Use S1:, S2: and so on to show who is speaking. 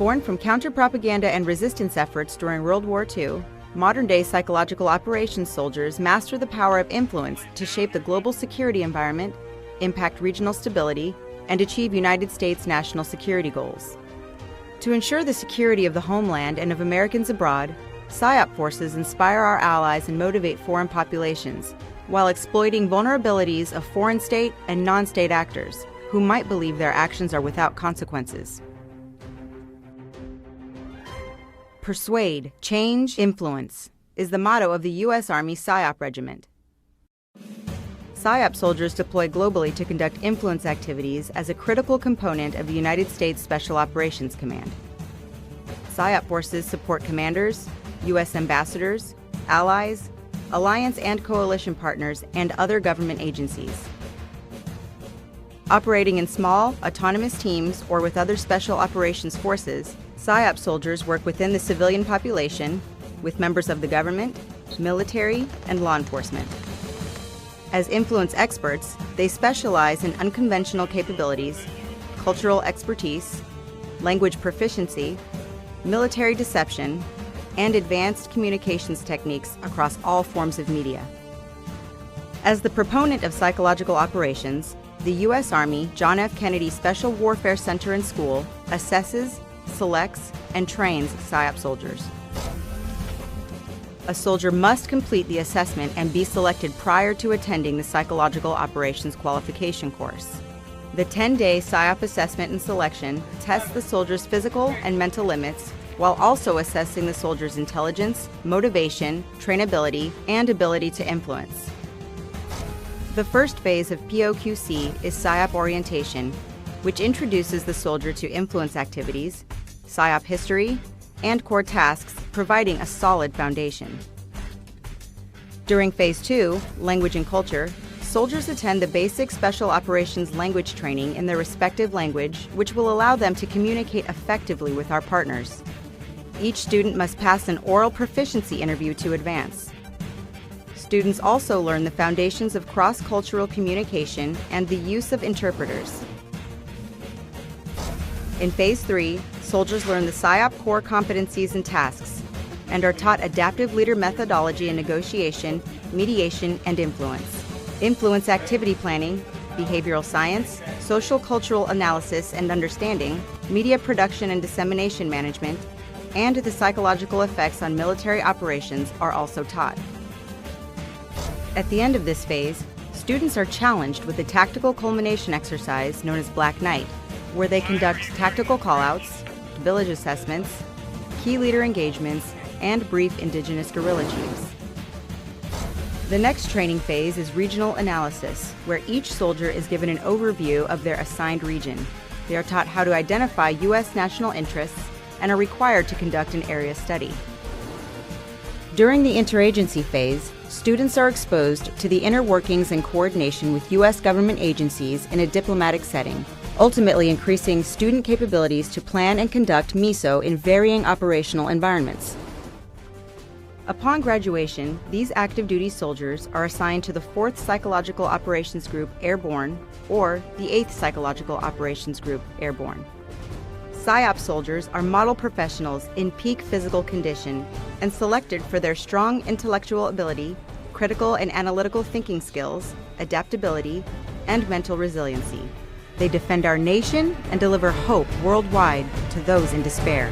S1: Born from counter-propaganda and resistance efforts during World War II, modern-day psychological operations soldiers master the power of influence to shape the global security environment, impact regional stability, and achieve United States national security goals. To ensure the security of the homeland and of Americans abroad, PSYOP forces inspire our allies and motivate foreign populations, while exploiting vulnerabilities of foreign state and non-state actors, who might believe their actions are without consequences. Persuade, change, influence is the motto of the U.S. Army PSYOP Regiment. PSYOP soldiers deploy globally to conduct influence activities as a critical component of the United States Special Operations Command. PSYOP forces support commanders, U.S. ambassadors, allies, alliance and coalition partners, and other government agencies. Operating in small, autonomous teams or with other special operations forces, PSYOP soldiers work within the civilian population, with members of the government, military, and law enforcement. As influence experts, they specialize in unconventional capabilities, cultural expertise, language proficiency, military deception, and advanced communications techniques across all forms of media. As the proponent of psychological operations, the U.S. Army John F. Kennedy Special Warfare Center and School assesses, selects, and trains PSYOP soldiers. A soldier must complete the assessment and be selected prior to attending the Psychological Operations Qualification course. The 10-day PSYOP assessment and selection tests the soldier's physical and mental limits, while also assessing the soldier's intelligence, motivation, trainability, and ability to influence. The first phase of POQC is PSYOP orientation, which introduces the soldier to influence activities, PSYOP history, and core tasks, providing a solid foundation. During Phase 2, Language and Culture, soldiers attend the basic Special Operations language training in their respective language, which will allow them to communicate effectively with our partners. Each student must pass an oral proficiency interview to advance. Students also learn the foundations of cross-cultural communication and the use of interpreters. In Phase 3, soldiers learn the PSYOP core competencies and tasks, and are taught adaptive leader methodology in negotiation, mediation, and influence. Influence activity planning, behavioral science, social cultural analysis and understanding, media production and dissemination management, and the psychological effects on military operations are also taught. At the end of this phase, students are challenged with a tactical culmination exercise known as Black Night, where they conduct tactical callouts, village assessments, key leader engagements, and brief indigenous guerrilla chiefs. The next training phase is regional analysis, where each soldier is given an overview of their assigned region. They are taught how to identify U.S. national interests and are required to conduct an area study. During the interagency phase, students are exposed to the inner workings and coordination with U.S. government agencies in a diplomatic setting, ultimately increasing student capabilities to plan and conduct MISO in varying operational environments. Upon graduation, these active duty soldiers are assigned to the 4th Psychological Operations Group Airborne or the 8th Psychological Operations Group Airborne. PSYOP soldiers are model professionals in peak physical condition and selected for their strong intellectual ability, critical and analytical thinking skills, adaptability, and mental resiliency. They defend our nation and deliver hope worldwide to those in despair.